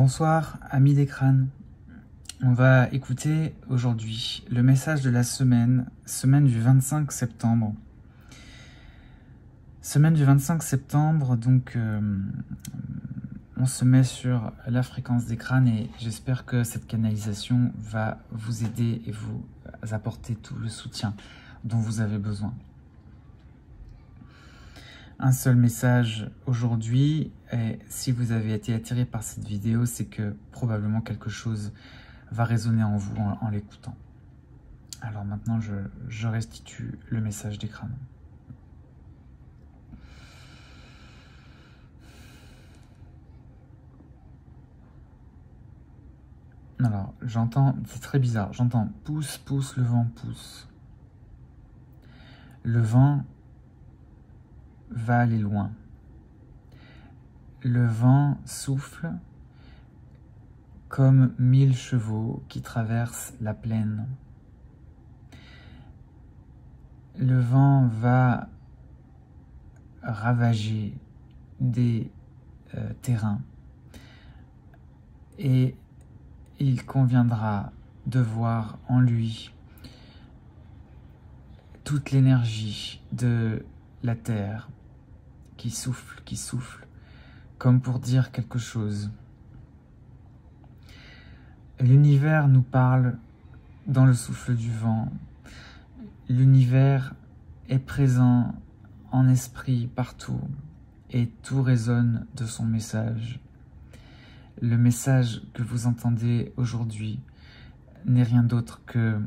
Bonsoir, amis des crânes. On va écouter aujourd'hui le message de la semaine du 25 septembre. Semaine du 25 septembre, donc on se met sur la fréquence des crânes et j'espère que cette canalisation va vous aider et vous apporter tout le soutien dont vous avez besoin. Un seul message aujourd'hui, et si vous avez été attiré par cette vidéo, c'est que probablement quelque chose va résonner en vous en l'écoutant. Alors maintenant, je restitue le message des crânes. Alors, j'entends, c'est très bizarre, j'entends pousse, pousse, le vent pousse. Le vent va aller loin. Le vent souffle comme 1000 chevaux qui traversent la plaine. Le vent va ravager des terrains et il conviendra de voir en lui toute l'énergie de la terre qui souffle, comme pour dire quelque chose. L'univers nous parle dans le souffle du vent. L'univers est présent en esprit partout et tout résonne de son message. Le message que vous entendez aujourd'hui n'est rien d'autre que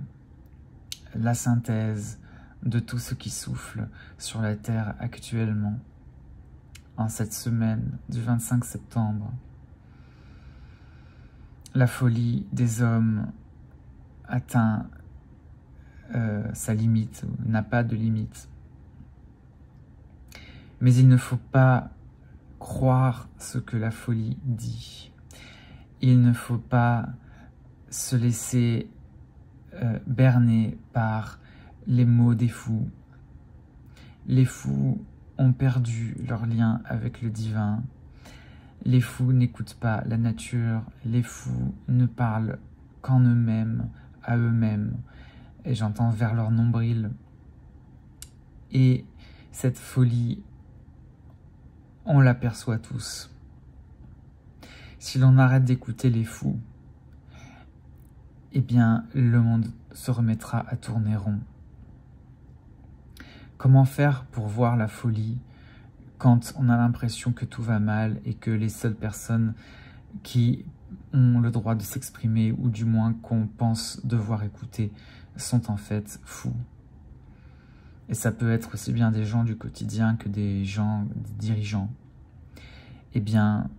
la synthèse de tout ce qui souffle sur la Terre actuellement, en cette semaine du 25 septembre. La folie des hommes atteint sa limite, n'a pas de limite. Mais il ne faut pas croire ce que la folie dit. Il ne faut pas se laisser berner par les mots des fous. Les fous ont perdu leur lien avec le divin. Les fous n'écoutent pas la nature. Les fous ne parlent qu'en eux-mêmes, à eux-mêmes. Et j'entends vers leur nombril. Et cette folie, on l'aperçoit tous. Si l'on arrête d'écouter les fous, eh bien, le monde se remettra à tourner rond. Comment faire pour voir la folie quand on a l'impression que tout va mal et que les seules personnes qui ont le droit de s'exprimer, ou du moins qu'on pense devoir écouter, sont en fait fous? Et ça peut être aussi bien des gens du quotidien que des gens, des dirigeants. Eh bien,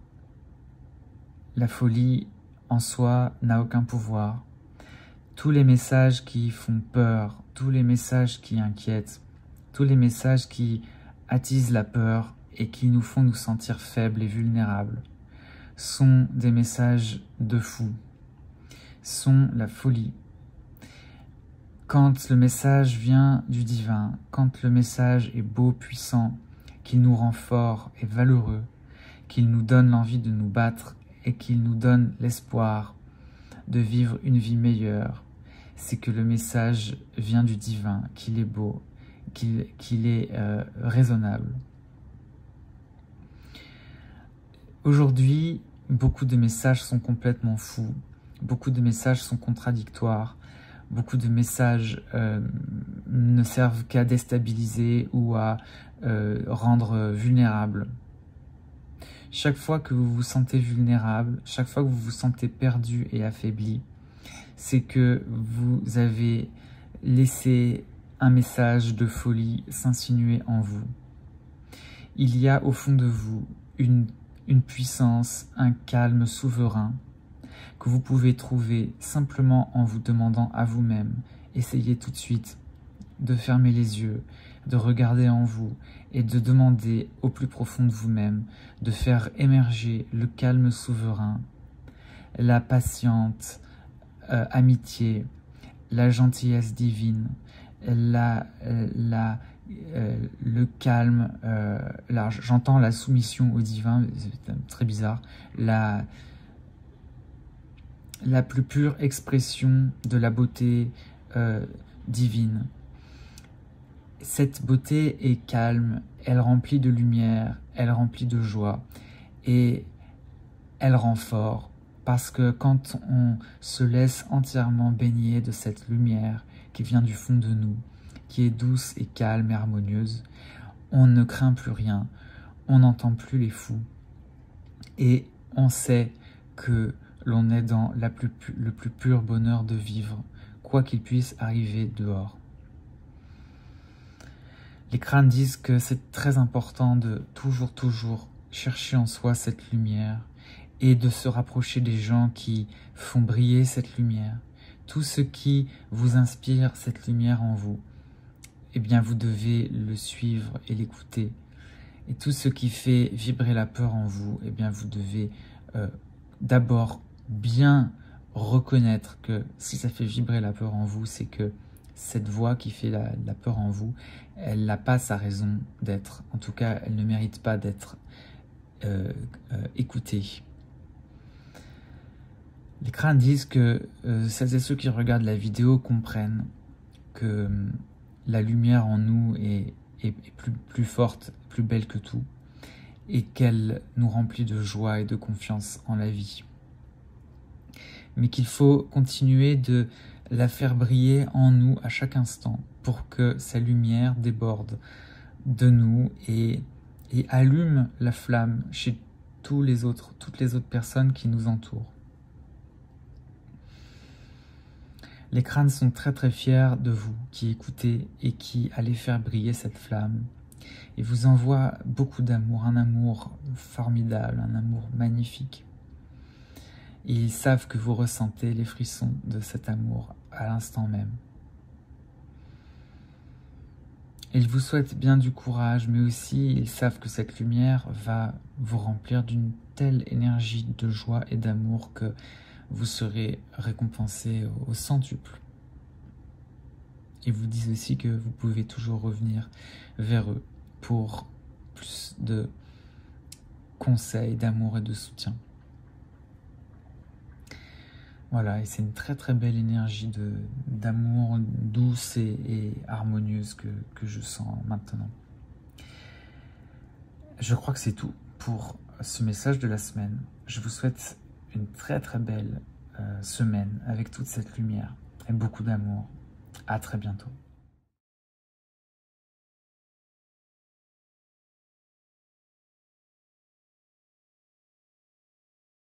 la folie en soi n'a aucun pouvoir. Tous les messages qui font peur, tous les messages qui inquiètent, tous les messages qui attisent la peur et qui nous font nous sentir faibles et vulnérables sont des messages de fous, sont la folie. Quand le message vient du divin, quand le message est beau, puissant, qu'il nous rend forts et valeureux, qu'il nous donne l'envie de nous battre et qu'il nous donne l'espoir de vivre une vie meilleure, c'est que le message vient du divin, qu'il est beau, qu'il est raisonnable. Aujourd'hui, beaucoup de messages sont complètement fous, beaucoup de messages sont contradictoires, beaucoup de messages ne servent qu'à déstabiliser ou à rendre vulnérable. Chaque fois que vous vous sentez vulnérable, chaque fois que vous vous sentez perdu et affaibli, c'est que vous avez laissé un message de folie s'insinuer en vous. Il y a au fond de vous une puissance, un calme souverain que vous pouvez trouver simplement en vous demandant à vous-même. Essayez tout de suite de fermer les yeux, de regarder en vous et de demander au plus profond de vous-même de faire émerger le calme souverain, la patiente amitié, la gentillesse divine, le calme, j'entends la soumission au divin, c'est très bizarre, la plus pure expression de la beauté divine. Cette beauté est calme, elle remplit de lumière, elle remplit de joie et elle rend fort parce que quand on se laisse entièrement baigner de cette lumière qui vient du fond de nous, qui est douce et calme et harmonieuse, on ne craint plus rien, on n'entend plus les fous et on sait que l'on est dans le plus pur bonheur de vivre, quoi qu'il puisse arriver dehors. Les crânes disent que c'est très important de toujours chercher en soi cette lumière et de se rapprocher des gens qui font briller cette lumière. Tout ce qui vous inspire cette lumière en vous, eh bien vous devez le suivre et l'écouter. Et tout ce qui fait vibrer la peur en vous, eh bien vous devez d'abord bien reconnaître que si ça fait vibrer la peur en vous, c'est que cette voix qui fait la peur en vous, elle n'a pas sa raison d'être. En tout cas, elle ne mérite pas d'être écoutée. Les crânes disent que celles et ceux qui regardent la vidéo comprennent que la lumière en nous est plus forte, plus belle que tout, et qu'elle nous remplit de joie et de confiance en la vie. Mais qu'il faut continuer de la faire briller en nous à chaque instant pour que sa lumière déborde de nous et allume la flamme chez toutes les autres personnes qui nous entourent. Les crânes sont très fiers de vous qui écoutez et qui allez faire briller cette flamme. Et vous envoient beaucoup d'amour, un amour formidable, un amour magnifique. Et ils savent que vous ressentez les frissons de cet amour à l'instant même. Ils vous souhaitent bien du courage, mais aussi ils savent que cette lumière va vous remplir d'une telle énergie de joie et d'amour que vous serez récompensé au centuple. Ils vous disent aussi que vous pouvez toujours revenir vers eux pour plus de conseils, d'amour et de soutien. Voilà, et c'est une très belle énergie d'amour douce et harmonieuse que je sens maintenant. Je crois que c'est tout pour ce message de la semaine. Je vous souhaite une très belle semaine avec toute cette lumière et beaucoup d'amour. À très bientôt.